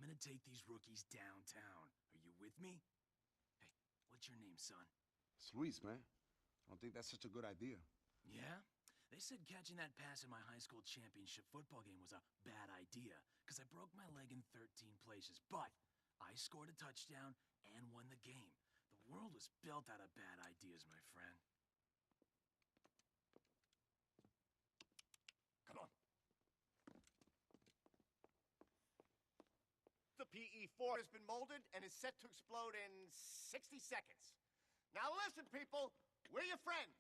gonna take these rookies downtown. Are you with me? Hey, what's your name, son? It's Luis, man. I don't think that's such a good idea. Yeah? They said catching that pass in my high school championship football game was a bad idea, because I broke my leg in 13 places, but I scored a touchdown and won the game. The world was built out of bad ideas, my friend. Come on. The PE-4 has been molded and is set to explode in 60 seconds. Now listen, people, we're your friends.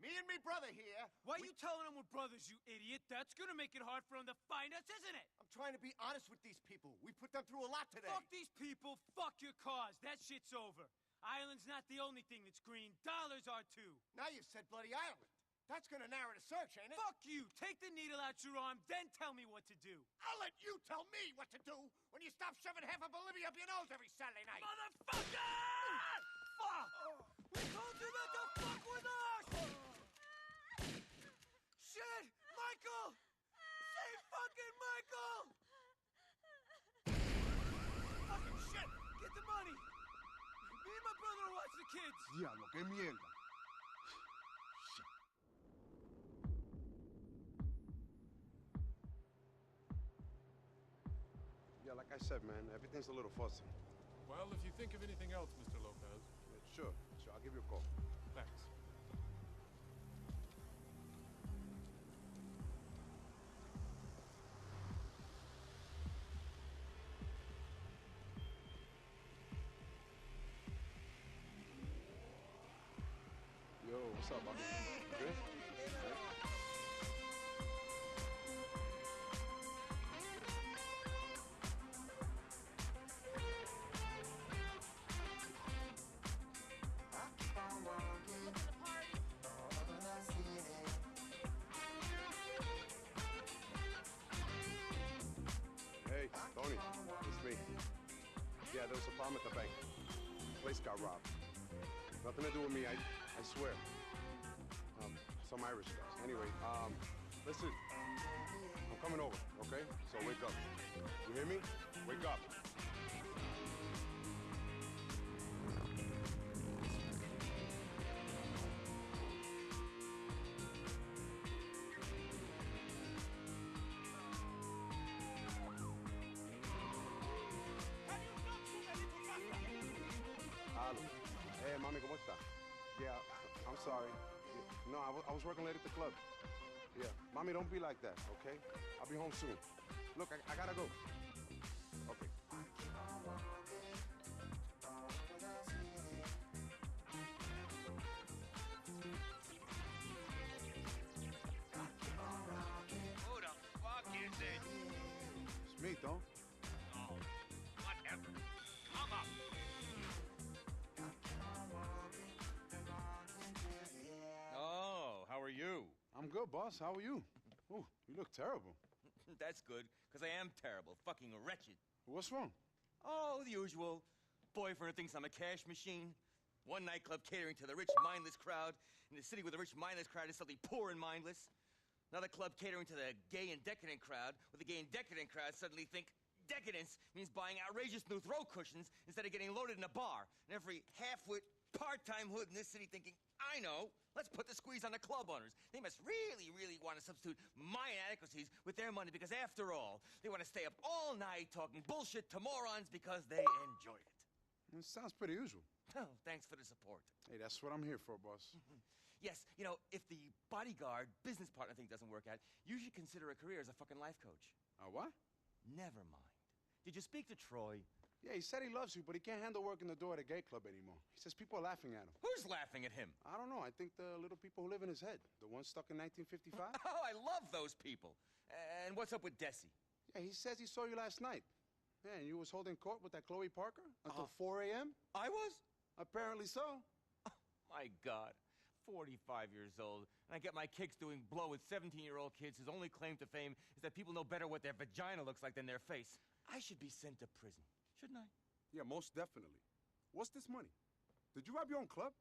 Me and me brother here. Why are you telling them we're brothers, you idiot? That's gonna make it hard for them to find us, isn't it? I'm trying to be honest with these people. We put them through a lot today. Fuck these people, fuck your cause. That shit's over. Ireland's not the only thing that's green. Dollars are too. Now you've said bloody Ireland. That's gonna narrow the search, ain't it? Fuck you. Take the needle out your arm, then tell me what to do. I'll let you tell me what to do when you stop shoving half of Bolivia up your nose every Saturday night. Motherfucker! Fuck! We told you not to fuck with us! Shit! Michael! Say fucking Michael! Fucking shit! Get the money! Me and my brother will watch the kids! Diablo, qué mierda. Yeah, like I said, man, everything's a little fuzzy. Well, if you think of anything else, Mr. Lopez. Yeah, sure, I'll give you a call. Thanks. Yo, what's up, Bobby? Good? Hey, Tony, it's me. Yeah, there was a problem at the bank. The place got robbed. Nothing to do with me, I swear. Some Irish guys. Anyway, listen, I'm coming over, okay? So wake up. You hear me? Wake up. Hey, mami, ¿cómo está? Yeah, I'm sorry. No, I was working late at the club. Yeah, mommy, don't be like that, okay? I'll be home soon. Look, I gotta go. Okay. Who the fuck is it? It's me, Don. Oh, whatever. Come up. Oh, how are you? I'm good, boss. How are you? Ooh, you look terrible. That's good, because I am terrible, fucking wretched. What's wrong? Oh, the usual. Boyfriend thinks I'm a cash machine. One nightclub catering to the rich, mindless crowd. In the city where the rich, mindless crowd is suddenly poor and mindless. Another club catering to the gay and decadent crowd, where the gay and decadent crowd suddenly think decadence means buying outrageous new throw cushions instead of getting loaded in a bar. And every half-wit, part-time hood in this city thinking, I know, let's put the squeeze on the club owners. They must really, really want to substitute my inadequacies with their money because, after all, they want to stay up all night talking bullshit to morons because they enjoy it. It sounds pretty usual. Oh, thanks for the support. Hey, that's what I'm here for, boss. Yes, you know, if the bodyguard business partner thing doesn't work out, you should consider a career as a fucking life coach. What? Never mind. Did you speak to Troy? Yeah, he said he loves you, but he can't handle working the door at a gay club anymore. He says people are laughing at him. Who's laughing at him? I don't know. I think the little people who live in his head. The ones stuck in 1955. Oh, I love those people. And what's up with Desi? Yeah, he says he saw you last night. Yeah, and you was holding court with that Chloe Parker until 4 a.m.? I was? Apparently so. My God. 45 years old, and I get my kicks doing blow with 17-year-old kids whose only claim to fame is that people know better what their vagina looks like than their face. I should be sent to prison, shouldn't I? Yeah, most definitely. What's this money? Did you rob your own club?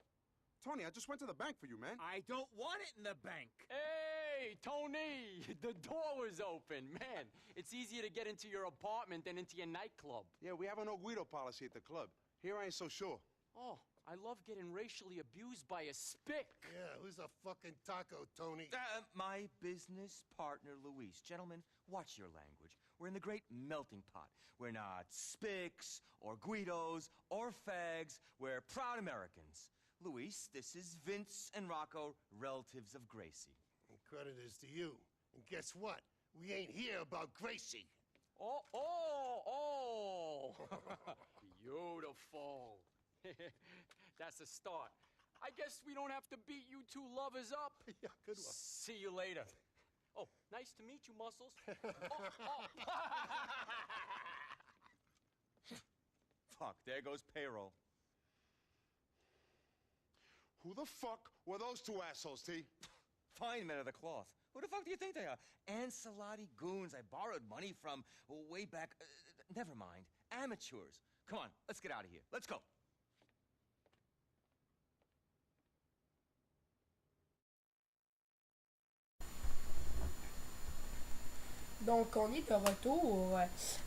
Tony, I just went to the bank for you, man. I don't want it in the bank. Hey, Hey, Tony! The door was open. Man, it's easier to get into your apartment than into your nightclub. Yeah, we have a no guido policy at the club. Here I ain't so sure. Oh, I love getting racially abused by a spick. Yeah, who's a fucking taco, Tony? My business partner, Luis. Gentlemen, watch your language. We're in the great melting pot. We're not spicks or guidos or fags. We're proud Americans. Luis, this is Vince and Rocco, relatives of Gracie. And credit is to you. And guess what? We ain't here about Gracie. Oh! Beautiful. That's a start. I guess we don't have to beat you two lovers up. Yeah, good one. See you later. Oh, nice to meet you, Muscles. Fuck, there goes payroll. Who the fuck were those two assholes, T? Fine men of the cloth. Who the fuck do you think they are? Ancelotti goons I borrowed money from way back. Never mind. Amateurs. Come on, let's get out of here. Let's go. Donc, on est de retour.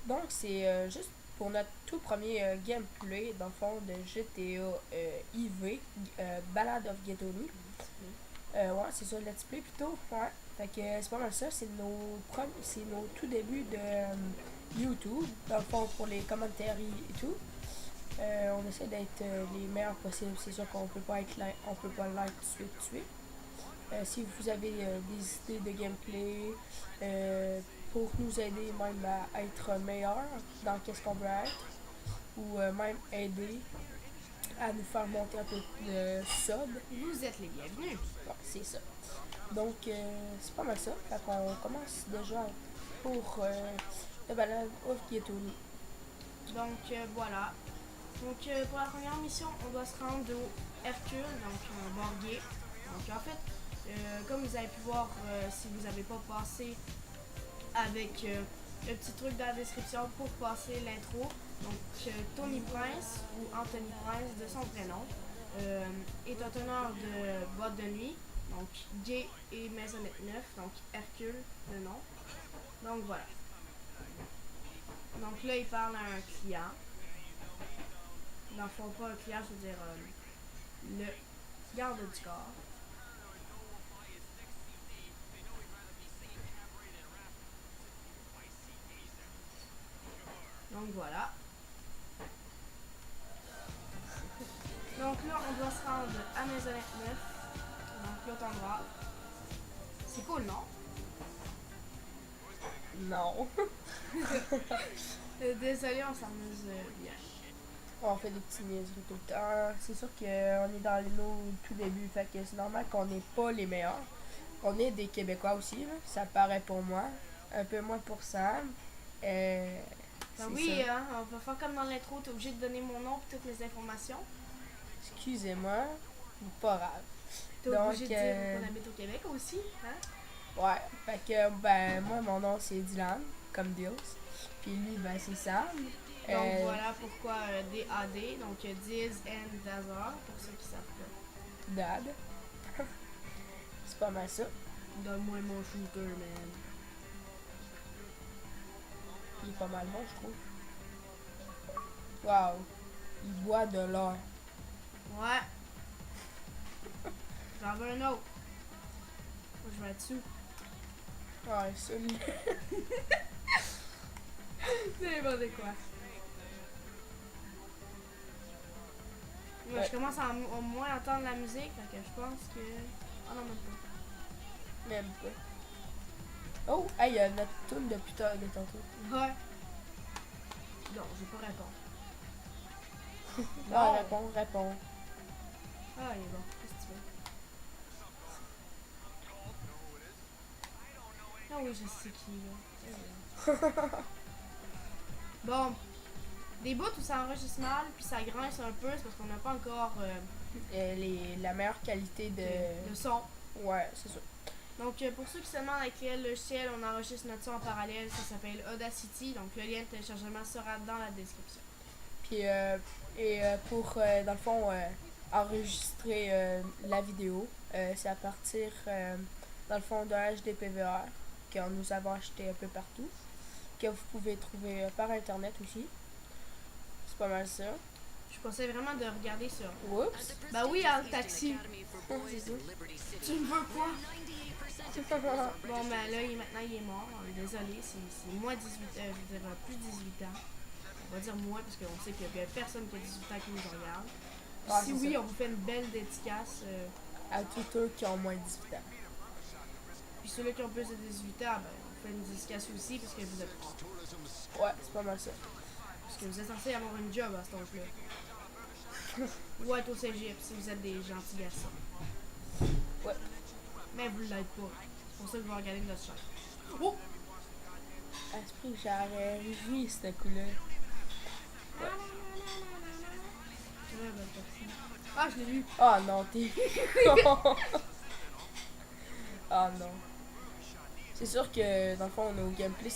Donc, c'est juste pour notre tout premier gameplay, dans le fond, de GTA IV, Ballad of Ghetto-Me. Ouais, c'est ça, let's play plutôt. Ouais. Fait que c'est pas mal ça. C'est nos tout débuts de YouTube. Dans le fond, pour les commentaires et tout. On essaie d'être les meilleurs possibles. C'est sûr qu'on peut pas être on peut pas like tout de suite. Si vous avez des idées de gameplay pour nous aider même à être meilleurs dans qu'est-ce qu'on veut être, ou même aider à nous faire monter un peu de sub, vous êtes les bienvenus. Ouais, c'est ça. Donc c'est pas mal ça. Fait qu'on commence déjà pour le Ballad of Ghetto-Me. Donc voilà. Donc pour la première mission, on doit se rendre au Hercule, donc un bord gay. Donc en fait, comme vous avez pu voir, si vous n'avez pas passé avec le petit truc dans la description pour passer l'intro, donc Tony Prince, ou Anthony Prince de son vrai nom, est un teneur de boîte de nuit, donc Gay et Maisonnette 9, donc Hercule le nom. Donc voilà. Donc là il parle à un client. Dans le fond, pas un client, je veux dire le garde du corps. Donc voilà. Donc là, on doit se rendre à Maisonnette 9. Donc l'autre endroit. C'est cool, non? Non. Désolé, on s'amuse bien. On fait des petits niaiseries tout le temps. C'est sûr qu'on est dans nos tout début, fait que c'est normal qu'on n'est pas les meilleurs. On est des Québécois aussi, là. Ça paraît pour moi. Un peu moins pour Sam. Ben oui, hein, on va faire comme dans l'intro, t'es obligé de donner mon nom et toutes les informations. Excusez-moi, pas grave. T'es obligé de dire qu'on habite au Québec aussi, hein? Ouais, fait que ben moi mon nom c'est Dylan, comme Dills. Puis lui ben c'est Sam. Donc voilà pourquoi DAD, donc Diz and Dazar, pour ceux qui savent pas. Dad. C'est pas mal ça. Donne-moi mon shooter, man. Il est pas mal bon, je trouve. Waouh. Il boit de l'or. Ouais. J'en veux un autre. Moi, je vais être dessus. Ouais, celui. C'est n'importe quoi. Ouais. Je commence à au moins entendre la musique, fait que je pense que... Ah non, même pas. Même pas. Oh, hey, il y a notre tune de putain de tantôt. Ouais. Non, je vais pas répondre. Non, réponds. Ah, il est bon. Qu'est-ce que tu veux? Ah oui, je sais qui, là. Bon. Des bouts où ça enregistre mal, puis ça grince un peu, c'est parce qu'on n'a pas encore la meilleure qualité de son. Ouais, c'est ça. Donc, pour ceux qui se demandent avec quel logiciel on enregistre notre son en parallèle, ça s'appelle Audacity. Donc, le lien de téléchargement sera dans la description. Puis, pour, dans le fond, enregistrer la vidéo, c'est à partir dans le fond, de HDPVR, que nous avons acheté un peu partout, que vous pouvez trouver par Internet aussi. C'est pas mal ça. Je conseille vraiment de regarder ça. Oups! Bah oui, à le taxi. C'est ça. Tu me veux quoi? Bon, ben là, maintenant, il est mort. Désolé, c'est moins 18 ans, je veux dire plus 18 ans. On va dire moins, parce qu'on sait qu'il y a personne qui a 18 ans qui nous regarde. Ah, Si c'est oui, ça. on vous fait une belle dédicace. À tous ceux qui ont moins de 18 ans. Puis ceux-là qui ont plus de 18 ans, ben, on fait une dédicace aussi, parce que vous êtes propres. Ouais, c'est pas mal ça. Parce que vous êtes censé avoir une job à cet âge-là. Ou être au cégep, si vous êtes des gentils garçons. Ouais. Mais vous l'êtes pas. C'est pour ça que vous regardez notre chaîne. Oh! Esprit, j'aurais ri ce coup-là. Ouais. Très belle partie. Ah, je l'ai lu. Ah non, t'es Ah non. C'est sûr que dans le fond, nos gameplays,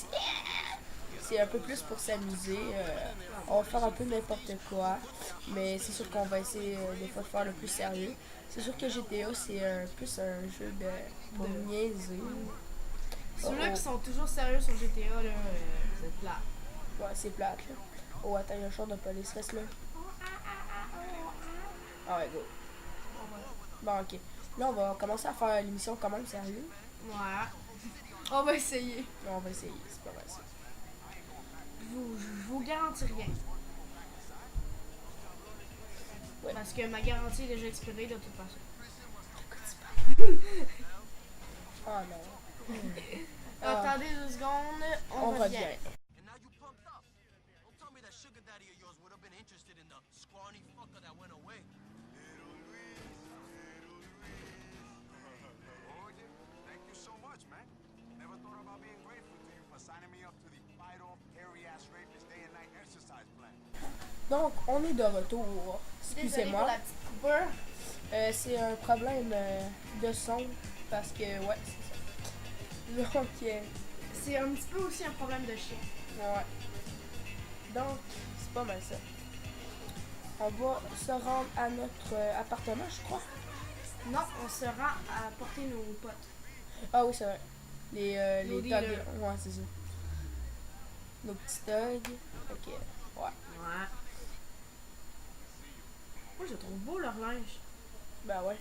c'est un peu plus pour s'amuser. On va faire un peu n'importe quoi. Mais c'est sûr qu'on va essayer des fois de faire le plus sérieux. C'est sûr que GTA, c'est plus un jeu pour niaiser. Ceux-là qui sont toujours sérieux sur GTA, là, c'est plat. Ouais, c'est plate, là. Oh, attends, il y a un char de police, reste là. Ah ouais, go. Bon, ok. Là, on va commencer à faire l'émission quand même sérieux. Ouais. On va essayer. On va essayer, c'est pas mal ça. Je vous garantis rien. Ouais. Parce que ma garantie est déjà expirée de toute façon. Ah non. Attendez 2 secondes, on revient. And now you pumped up. Don't tell me that sugar daddy of yours would have been interested in the scrawny fucker that went away. Thank you so much, man. Never thought about being grateful to you for signing me up to the fight off hairy ass rapist day and night exercise plan. Donc, on est de retour. Désolée Excusez-moi. pour la petite coupure. C'est un problème de son parce que, ouais, c'est ça. Donc, C'est un petit peu aussi un problème de chien. ouais. Donc, c'est pas mal ça. On va se rendre à notre appartement, je crois. Non, on se rend à porter nos potes. Ah oui, c'est vrai. Les Nos dogs. dealers. Ouais, c'est ça. Nos petits dogs. Ok, ouais. Ouais. Moi, je trouve beau leur linge. Ben ouais.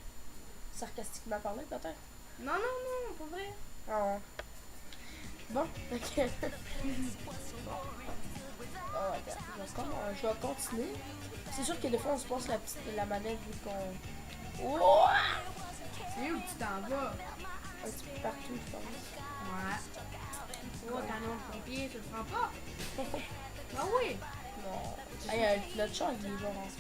Sarcastiquement parlé, peut-être. Non, non, non, pas vrai. Ah ouais. Bon, ok. Oh, attends. Je vais continuer. C'est sûr que des fois, on se passe la manette vu qu'on... Oh! C'est où que tu t'en vas? Un petit peu partout, je pense. Ouais. Oh, t'as nom de pompier, tu le prends pas? Ah oui! Non. Hey, notre chat, il est genre en ce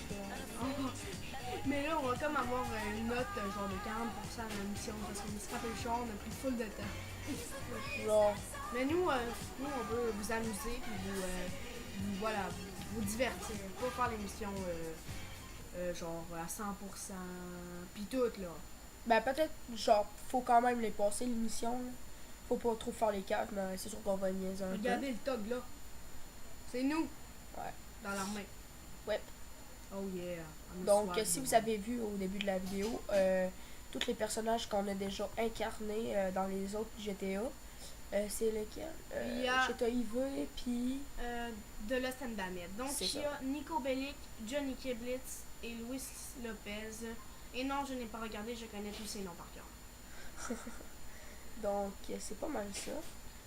Mais là, on va comme avoir une note genre de 40% à l'émission parce qu'on se rappelle le char, on a pris full de temps. genre. Mais nous, on veut vous amuser puis voilà, vous divertir. Pas faire l'émission genre à 100% pis tout là. Ben peut-être, genre, faut quand même les passer l'émission. Là. Faut pas trop faire les caves, mais c'est sûr qu'on va niaiser un peu. Regardez le tog là. C'est nous. Ouais. Dans l'armée. Ouais. Oh yeah. Donc, si vous avez vu au début de la vidéo, tous les personnages qu'on a déjà incarnés dans les autres GTA, c'est lequel? Il y a GTA IV, puis... de Lost and Damned. Donc, C'est il y a Nico Bellic, Johnny Kiblitz et Luis Lopez. Et non, je n'ai pas regardé, je connais tous ces noms par cœur. Donc, c'est pas mal ça.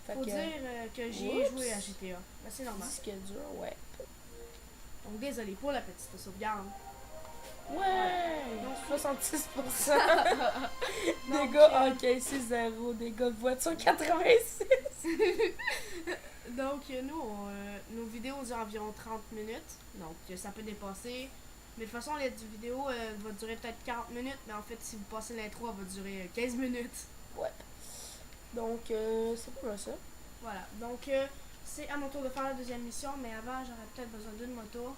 Fait Faut que, dire que j'ai joué à GTA. Ben, c'est normal. disque dur, ouais. Donc, désolé pour la petite sauvegarde. Ouais! Donc, 66%. Dégâts encaissés 0. Dégâts de voiture 86. Donc, nos vidéos durent environ 30 minutes. Donc, ça peut dépasser. Mais de toute façon, la vidéo va durer peut-être 40 minutes. Mais en fait, si vous passez l'intro, elle va durer 15 minutes. Ouais. Donc, c'est pas mal ça. Voilà. Donc, c'est à mon tour de faire la deuxième mission. Mais avant, j'aurais peut-être besoin d'une moto.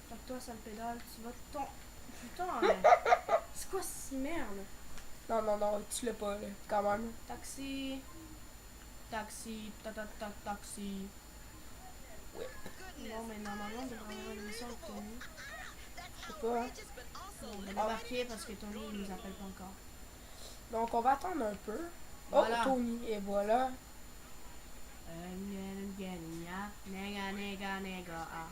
Fait que toi, ça le pédale. Tu vas ton... Putain, c'est quoi cette merde? Non, non, non, tu l'as pas, là, quand même. Taxi. Taxi. Taxi. Ouais. Non, mais normalement, on devrait avoir une mission avec Tony. Je sais pas, hein. On va débarquer parce que Tony, il nous appelle pas encore. Donc, on va attendre un peu. Voilà. Oh, Tony, et voilà. Nega, nega, nega, ah.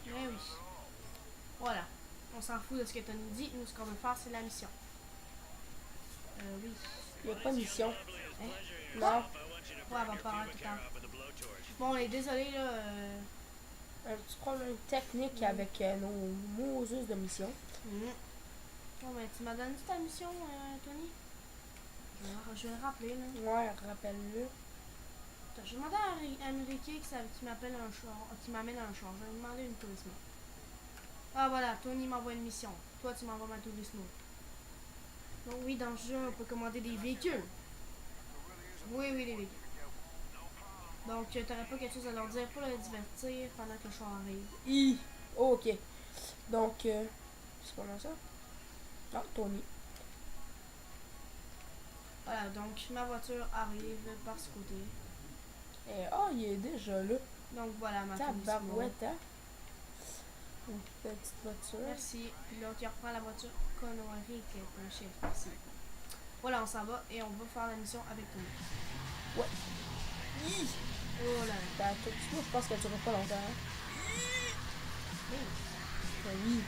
Mais oui. Voilà. On s'en fout de ce que Tony dit. Nous, ce qu'on veut faire, c'est la mission. Oui. Il n'y a pas de mission. Hein? Non. Ouais, elle va pas tout le temps. Bon, on est désolé, là. Un petit problème technique avec nos Moses de mission. Bon, ben, tu m'as donné ta mission, Tony? Je vais le rappeler, là. Ouais, rappelle-le. Attends, je vais demander à Enrique qui m'appelle un char, qui m'amène un char. Je vais lui demander une tourisme. Ah, voilà, Tony m'envoie une mission. Toi, tu m'envoies ma tourisme. Donc, oui, dans ce jeu, on peut commander des véhicules. Oui, des véhicules. Donc, t'aurais pas quelque chose à leur dire pour les divertir pendant que le char arrive. Oh, ok. Donc, c'est comment ça? Ah, Tony. Voilà, donc ma voiture arrive par ce côté. Et il est déjà là. Donc voilà ma Tabarouette, hein? Une petite voiture. Merci. Puis l'autre, il reprend la voiture colorée qui est un chef. Merci. Voilà, on s'en va et on va faire la mission avec Tony. Ouais. Oh là là. Ben, moi, je pense qu'elle durera pas longtemps. Hein? Oui. Ben oui.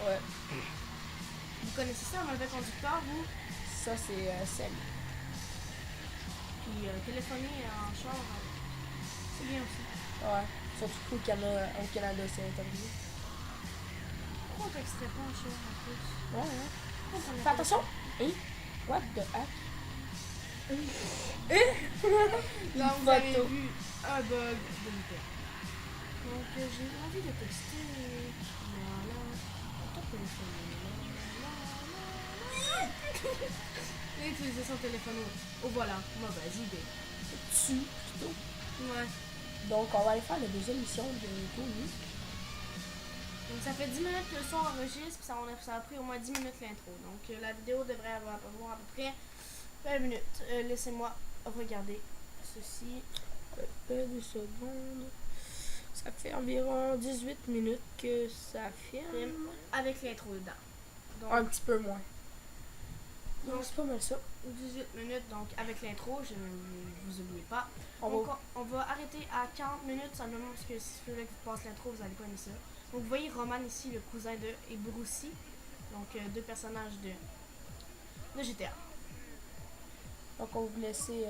Ouais. Vous connaissez ça, un mauvais conducteur, vous? Ça, c'est Sally. Puis téléphoner en char, c'est bien aussi. Ouais. Surtout qu'au Canada, c'est interdit. Pourquoi on t'extrait pas en char en plus? Ouais. Fais attention! What the heck? Là, vous avez vu un bug de l'hiver. Donc, j'ai envie de tester. Voilà. On peut téléphoner. Utiliser son téléphone. Oh, voilà. Mauvaise idée. Dessus, plutôt. Ouais. Donc, on va aller faire la deuxième mission de Tony. Donc, ça fait 10 minutes que le son enregistre, puis ça a pris au moins 10 minutes l'intro. Donc, la vidéo devrait avoir à peu près 20 minutes. Laissez-moi regarder ceci. Peu de secondes. Ça fait environ 18 minutes que ça filme. Avec l'intro dedans. Donc, un petit peu moins. Donc, c'est pas mal ça. 18 minutes, donc avec l'intro, je ne vous oubliez pas. On va arrêter à 40 minutes simplement parce que si vous voulez que je passe l'intro, vous n'allez pas aimer ça. Donc vous voyez Roman ici, le cousin de et Brucey. Donc deux personnages de GTA. Donc on va vous laisser...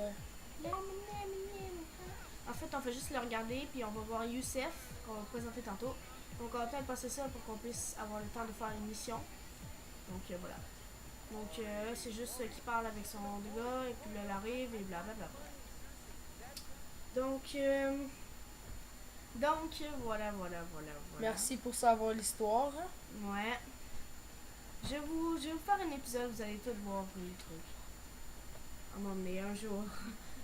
En fait, on fait juste le regarder, puis on va voir Youssef, qu'on va présenter tantôt. Donc on va peut-être passer ça pour qu'on puisse avoir le temps de faire une mission. Donc voilà. Donc c'est juste qui parle avec son gars, et puis là, elle arrive, et blablabla. Donc voilà. Merci pour savoir l'histoire. Ouais. Je vais vous faire un épisode, vous allez tous voir les trucs. À un moment donné, un jour.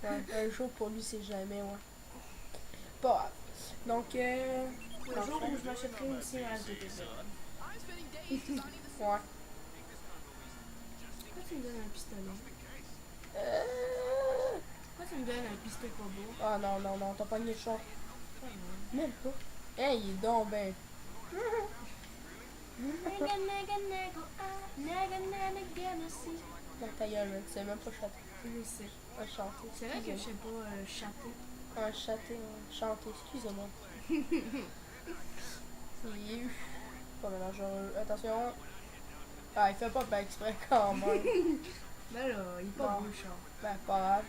Ouais, un jour pour lui, c'est jamais, ouais. Pas donc, un jour où je m'achèterai une CRS de PC. Ouais. Pourquoi tu me donnes un pistolet? Pourquoi tu me donnes un pistolet pas beau? Ah non, t'as pas mis le chat. Même pas. Hey, il est donc ben. Non, ta gueule, man. Tu sais même pas chanter. Je sais. Chanter. C'est vrai que je sais pas chanter. Chanter, excusez-moi. Pas dangereux. Attention. Ah, il fait pas bien exprès quand même. Ben là, il est pas beau le chat. Ben, pas grave.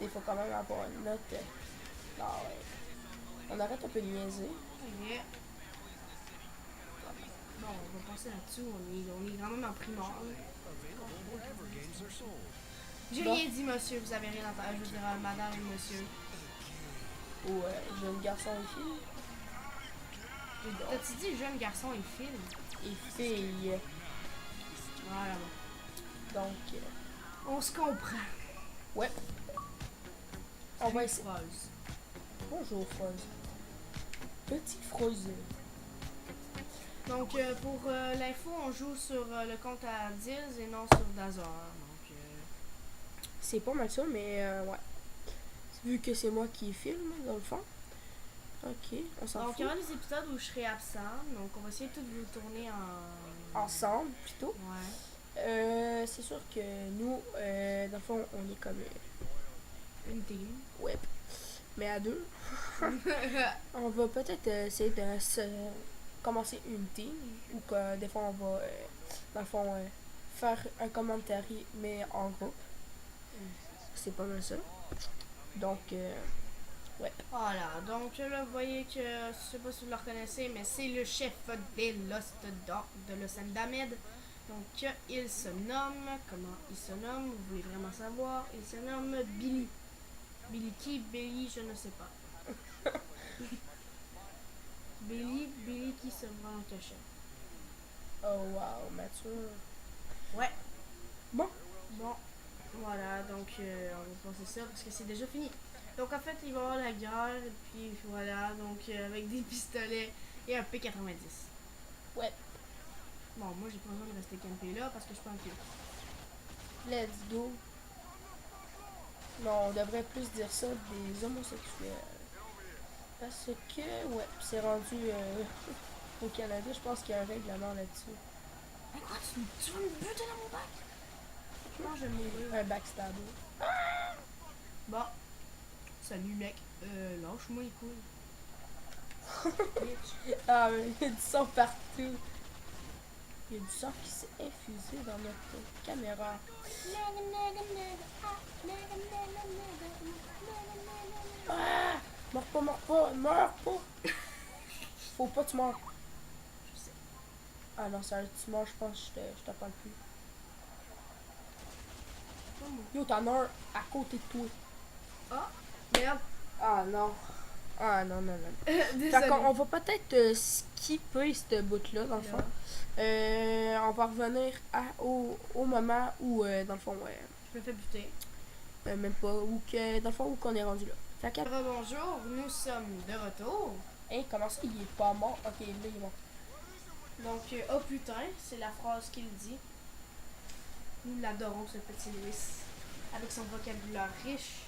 Il faut quand même avoir une note. Ah ouais. On arrête un peu de niaiser. Yeah. Bon, on va passer là-dessus. On est quand même en primaire. J'ai rien dit, monsieur. Vous avez rien entendu. Je veux dire, madame et monsieur. Ouais, jeune garçon et fille. T'as-tu dit jeune garçon et fille? Et fille. Voilà. Donc, on se comprend. Ouais. On va essayer. Froze. Bonjour, Froze. Petit Froze. Donc, pour l'info, on joue sur le compte à Diz et non sur Dazor. Donc, c'est pas mal ça, mais ouais. Vu que c'est moi qui filme, dans le fond. Ok, on s'en Donc, il y fout. aura des épisodes où je serai absent. Donc, on va essayer de tous vous tourner en... Ensemble, plutôt. Ouais. C'est sûr que nous, dans le fond, on est comme... Une team. ouais. Mais à deux. On va peut-être essayer de commencer une team. Ou que des fois, on va, dans le fond, faire un commentaire, mais en groupe. C'est pas mal ça. Donc, ouais. Voilà, donc là, vous voyez que, je sais pas si vous le reconnaissez, mais c'est le chef des Lost Dogs de Los Andamed. Donc, il se nomme, comment il se nomme, vous voulez vraiment savoir, il se nomme Billy. Billy qui? Billy, je ne sais pas. Billy qui se voit en cachette. Oh wow, Mathieu. Ouais. Bon. Bon, voilà, donc on va passer ça parce que c'est déjà fini. Donc en fait, il va y avoir la guerre, et puis voilà, donc avec des pistolets et un P90. Ouais. Bon, moi j'ai pas besoin de rester campé là parce que je suis pas un pied. Let's go. Non, on devrait plus dire ça des homosexuels. Parce que, ouais, c'est rendu au Canada, je pense qu'il y a un règlement là-dessus. Mais quoi, tu veux me buter dans mon bac? Non, je vais mourir. Un backstabber. Bon. Salut mec. Lâche-moi les couilles. Bitch. Ah, mais il y a du sang partout. Il y a du sang qui s'est infusé dans notre caméra. Ah! Meurs pas! Faut pas que tu meurs. Je sais. Ah non, ça tu meurs, je pense que je te parle plus. Yo, t'en as un à côté de toi. Ah, merde. Ah non. Ah non, non, non. Désolé. Fait qu'on- on va peut-être skipper cette bout-là, dans le fond. On va revenir au moment où, dans le fond, Je me fais buter. même pas, où que, dans le fond, où qu'on est rendu là. Fait que, Bonjour, nous sommes de retour. hein, comment ça, il est pas mort? Ok, là, il est mort. Donc, oh putain, c'est la phrase qu'il dit. Nous l'adorons, ce petit Louis. Avec son vocabulaire riche.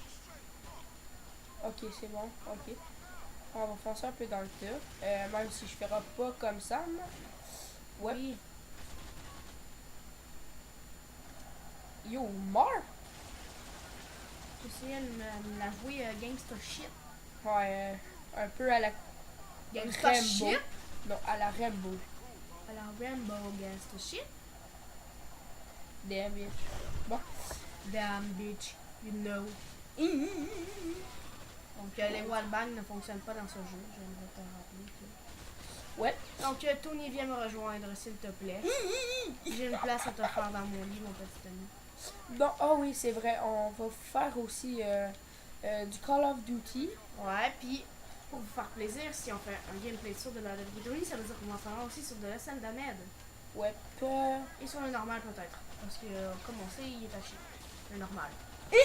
Ok, c'est bon, ok. On va foncer un peu dans le tas. Même si je ferai pas comme ça, moi. Ouais. Oui. Yo, mort! J'essayais de me la jouer gangsta shit. Ouais, un peu à la Gangsta Rambo. shit? Non, à la Rambo. À la Rambo gangsta shit. Damn bitch. Bon. Damn bitch, you know. Donc, les wallbangs ne fonctionnent pas dans ce jeu, j'aimerais te rappeler. Ouais. Donc, Tony, viens me rejoindre, s'il te plaît. J'ai une place à te faire dans mon lit, mon petit ami. Non, oh oui, c'est vrai. On va faire aussi du Call of Duty. Ouais, puis pour vous faire plaisir, si on fait un gameplay sur de la WWE, ça veut dire qu'on va faire aussi sur de la scène d'Ahmed. Ouais, Et sur le normal peut-être. Parce que, comme on sait, il est à chier. Le normal. Oui,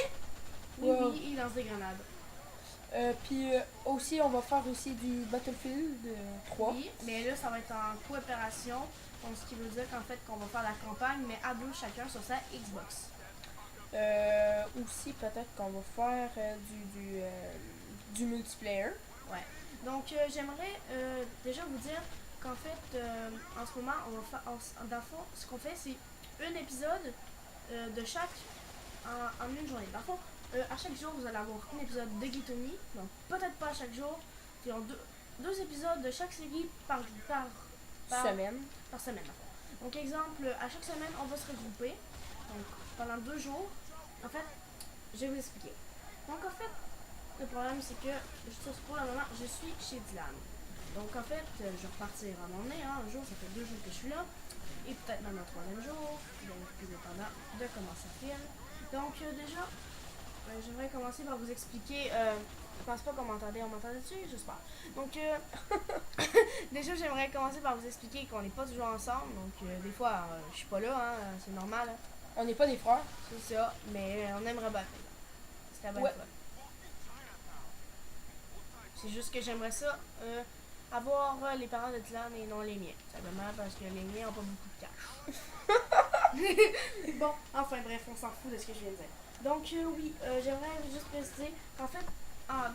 Wow. oui, il lance des grenades. Puis aussi, on va faire aussi du Battlefield 3. Oui, mais là, ça va être en coopération. Donc, ce qui veut dire qu'en fait, qu'on va faire la campagne, mais à deux chacun sur sa Xbox. Aussi, peut-être qu'on va faire du multiplayer. Ouais. Donc, j'aimerais déjà vous dire qu'en fait, en ce moment, on va faire, dans le fond, ce qu'on fait, c'est un épisode de chaque en une journée. Dans le fond, à chaque jour, vous allez avoir un épisode de Gitoni. Donc, peut-être pas à chaque jour. Puis, deux épisodes de chaque série par Semaine. par semaine. En fait. Donc, exemple, à chaque semaine, on va se regrouper. Donc, pendant 2 jours. En fait, je vais vous expliquer. Donc, en fait, le problème, c'est que, pour le moment, je suis chez Dylan. Donc, en fait, je vais repartir à un moment donné. Un jour, ça fait 2 jours que je suis là. Et peut-être même un 3e jour. Donc, tout dépendant de comment ça file. Donc, déjà, j'aimerais commencer par vous expliquer. Je pense pas qu'on m'entendait. On m'entendait dessus, j'espère. Donc, déjà, j'aimerais commencer par vous expliquer qu'on n'est pas toujours ensemble. Donc, des fois, je suis pas là, hein, c'est normal. Hein. On n'est pas des frères. C'est ça, mais on aimerait battre. C'était bien Ouais. fun. C'est juste que j'aimerais ça avoir les parents de Dylan et non les miens. Simplement parce que les miens ont pas beaucoup de cash. Bon, enfin bref, on s'en fout de ce que je viens de dire. Donc oui, j'aimerais juste préciser qu'en fait,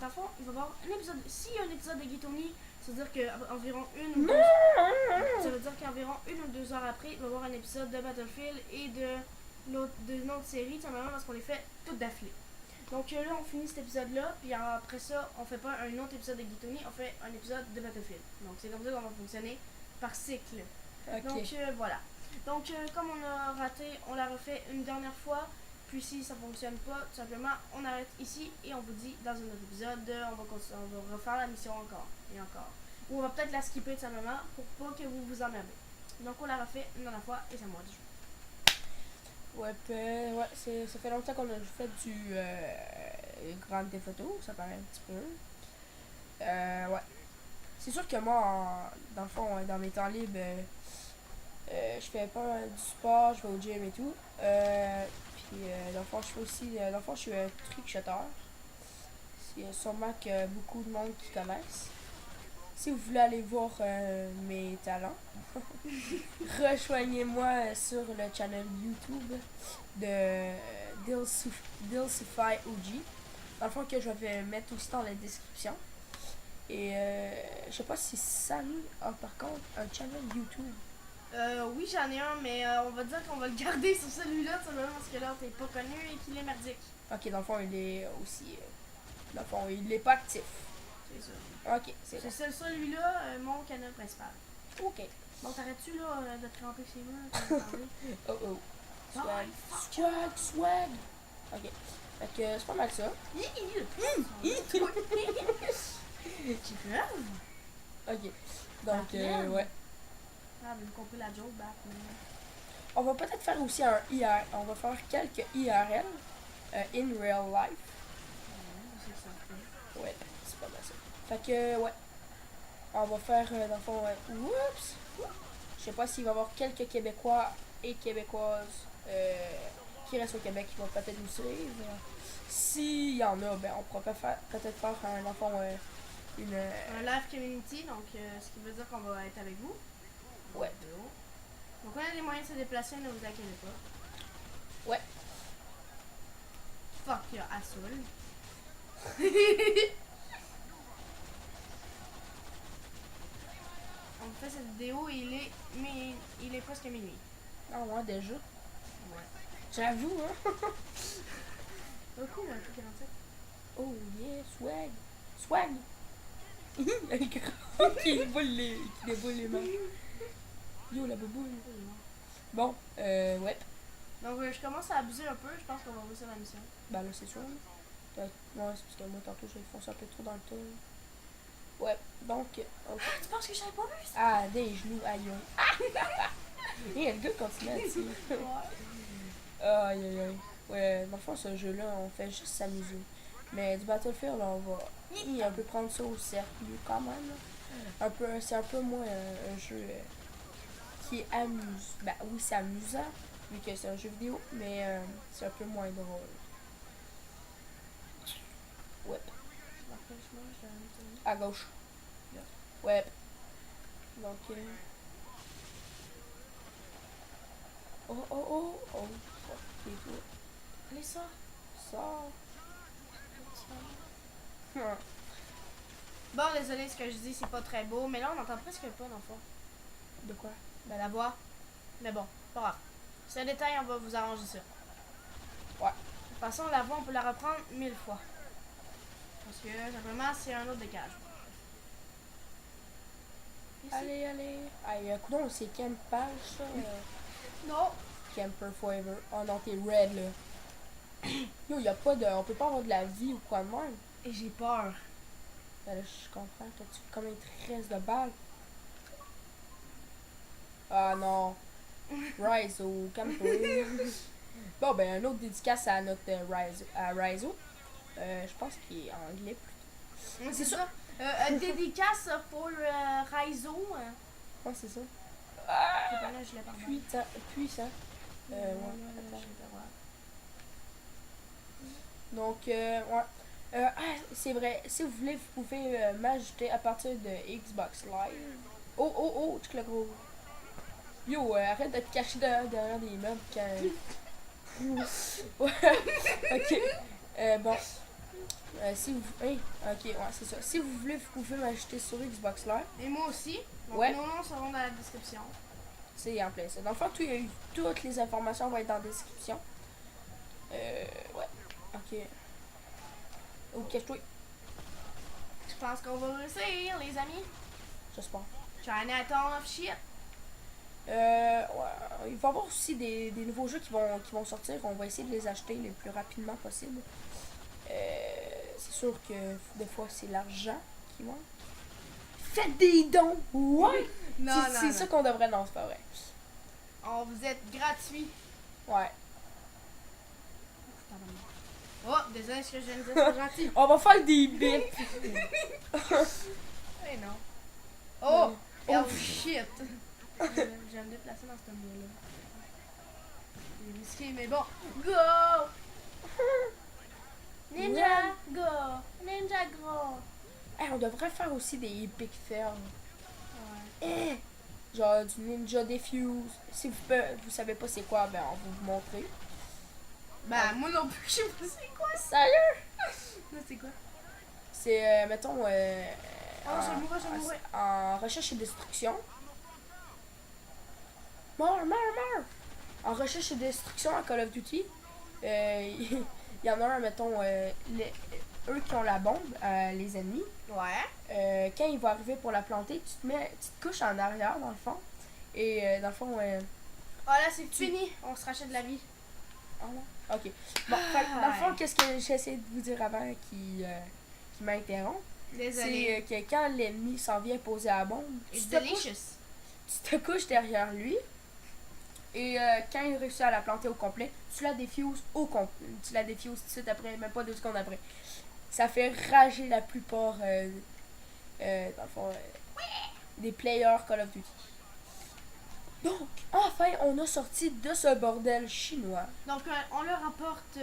dans le fond, il va y avoir un épisode. S'il y a un épisode de Gitoni, ça veut dire qu'environ une ou deux. Ça veut dire qu'environ 1 ou 2 heures après, il va y avoir un épisode de Battlefield et d'une autre série, tout simplement parce qu'on les fait toutes d'affilée. Donc là, on finit cet épisode-là, puis après ça, on fait pas un autre épisode de Gitoni, on fait un épisode de Battlefield. Donc c'est comme ça qu'on va fonctionner par cycle. Ok. Donc voilà. Donc comme on a raté, on la refait une dernière fois. Puis si ça fonctionne pas, tout simplement, on arrête ici et on vous dit dans un autre épisode, on va refaire la mission encore et encore. Ou on va peut-être la skipper tout simplement pour pas que vous vous emmerdez. Donc on la refait une dernière fois et c'est à moi de jouer. Ouais, ça fait longtemps qu'on a fait du Grand Theft Auto, ça paraît un petit peu. Ouais. C'est sûr que moi, dans le fond, dans mes temps libres, je fais pas du sport, je vais au gym et tout. Puis dans le fond, je fais aussi, dans le fond, je suis un trick-shotter. Il y a sûrement que beaucoup de monde qui connaissent. Si vous voulez aller voir mes talents, rejoignez-moi sur le channel YouTube de Dilsify OG. Dans le fond, que je vais mettre aussi dans la description. Et je sais pas si Samy a par contre un channel YouTube. Oui, j'en ai un, mais on va dire qu'on va le garder sur celui-là, tout simplement parce que l'autre est pas connu et qu'il est merdique. Ok, dans le fond, il est aussi. Dans le fond, il est pas actif. C'est ça. Ok, c'est bon. C'est celui-là, mon canal principal. Ok. Bon, t'arrêtes-tu là de te tremper chez moi? Oh oh. Swag. Swag. Ok. Fait que c'est pas mal ça. Tu rêves? Ok. Donc, ouais. Ah, mais vous comprenez la joke, bah. On va peut-être faire aussi un IR. On va faire quelques IRL. In real life. C'est ça. Ouais, c'est pas mal ça. Fait que, ouais. On va faire, dans le fond, oups. Je sais pas s'il va y avoir quelques Québécois et Québécoises qui restent au Québec qui vont peut-être nous suivre. S'il y en a, ben on pourra peut-être faire un, dans le fond, un live community, donc ce qui veut dire qu'on va être avec vous. Ouais. Donc on a les moyens de se déplacer, ne vous inquiétez pas. Ouais. Fuck your asshole. On fait cette vidéo et il est presque minuit. Ah ouais, déjà? Ouais. J'avoue, hein? Beaucoup, un peu 47. Oh yeah, swag. Swag! Le grand qui déboule les mains. Yo, la bouboule. Bon, ouais. Donc je commence à abuser un peu, je pense qu'on va réussir la mission. Ben là, c'est sûr. Ouais, c'est parce que moi, tantôt, j'ai foncé un peu trop dans le tas. Ouais, donc... Okay. Ah, tu penses que j'avais pas vu ça? Ah, des genoux, aïe. Et le gars continue à tirer. Aïe, aïe, aïe. Ouais, dans le fond, ce jeu-là, on fait juste s'amuser. Mais du Battlefield, on va un peu prendre ça au sérieux quand même. C'est un peu moins un jeu qui amuse. Ben oui, c'est amusant, vu que c'est un jeu vidéo, mais c'est un peu moins drôle. Ouais. À gauche. Ouais. Donc, oh. Fuck, Allez, ça. Bon, désolé, ce que je dis, c'est pas très beau, mais là, on entend presque pas, dans le fond. De quoi? Ben, la voix. Mais bon, pas grave. C'est un détail, on va vous arranger ça. Ouais. De toute façon, la voix, on peut la reprendre 1000 fois. Parce que, simplement, c'est un autre décalage. Allez. Aïe, coudonc, c'est campage, ça? Non. Camper Forever. Oh non, t'es red, là. Yo, y a pas de... On peut pas avoir de la vie ou quoi de même. Et j'ai peur. Ben là, je comprends. T'as-tu combien il te reste de balles? Ah non. Rise au camper. Bon, ben, un autre dédicace à notre Rizo. Je pense qu'il est anglais plutôt. C'est ça. Dédicace pour Raizo. Ouais, c'est ça. Là, je l'ai pas Puissant. Ouais, attends. Donc, ouais. C'est vrai. Si vous voulez, vous pouvez m'ajouter à partir de Xbox Live. Oh, tu le gros. Yo, arrête de te cacher derrière des meubles quand... Ouais, ok. Bon. Si vous... Hey, ok, ouais, c'est ça. Si vous voulez, vous pouvez m'ajouter sur Xbox Live. Et moi aussi. Donc, Ouais. nos noms seront dans la description. C'est en plein ça. Dans le fond, toutes les informations vont être dans la description. Ouais. Ok. Oh, cache-toi. Je pense qu'on va réussir, les amis. J'espère. Chinatown of shit. Ouais. Il va y avoir aussi des nouveaux jeux qui vont sortir. On va essayer de les acheter le plus rapidement possible. C'est sûr que des fois, c'est l'argent qui manque. Faites des dons! Ouais! Non, C'est ça qu'on devrait... Non, c'est pas vrai. On vous êtes gratuit. Ouais. Oh, désolé, ce que je viens de dire, c'est gentil. On va faire des bips! Eh non. Oh! Oh, Oh shit! Je vais me déplacer dans ce mur-là. Il est risqué, mais bon. Go! Ninja! Go! Ninja go! Hey, on devrait faire aussi des epic fails. Ouais. Eh! Genre du Ninja Defuse. Si vous savez pas c'est quoi, ben on va vous montrer. Ben, moi non plus, je sais pas c'est quoi. Sérieux? Ça, c'est quoi? C'est, mettons, Oh, je vais mourir, je vais mourir. en recherche et destruction. Mort. En recherche et destruction à Call of Duty, il y en a un, mettons, eux qui ont la bombe, les ennemis. Ouais. Quand il va arriver pour la planter, tu te couches en arrière, dans le fond. Et dans le fond, Oh là, c'est fini. On se rachète de la vie. oh non. Ok. Bon, fait que dans le fond, qu'est-ce que j'essaie de vous dire avant qui m'interrompt? Désolé. C'est que quand l'ennemi s'en vient poser la bombe, It's tu delicious. te couches derrière lui. Et quand il réussit à la planter au complet, tu la défuses au complet. Tu la défuses tout de suite après, même pas 2 secondes après. Ça fait rager la plupart, dans le fond, des players Call of Duty. Donc, enfin, on a sorti de ce bordel chinois. Donc, on le rapporte,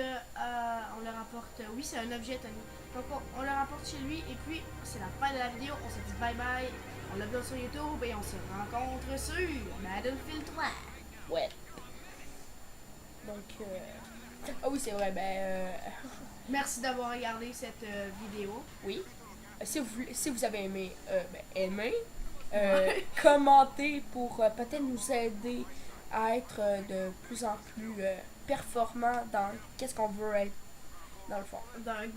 oui, c'est un objet, Tony. Donc, on le rapporte chez lui, et puis, c'est la fin de la vidéo. On se dit bye bye. On l'upload sur YouTube, et on se rencontre sur Battlefield 3. Ouais. Donc, ah oui, c'est vrai, Merci d'avoir regardé cette vidéo. oui. Si vous avez aimé, aimez. Commentez pour peut-être nous aider à être de plus en plus performants dans qu'est-ce qu'on veut être dans le fond.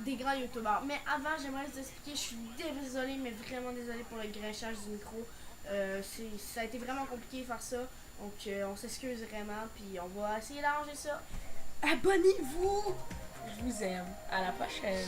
Des grands youtubeurs. Mais avant, j'aimerais vous expliquer, je suis désolée, mais vraiment désolée pour le grinchage du micro. Ça a été vraiment compliqué de faire ça. Donc, on s'excuse vraiment, puis on va essayer d'arranger ça. Abonnez-vous! Je vous aime. À la prochaine.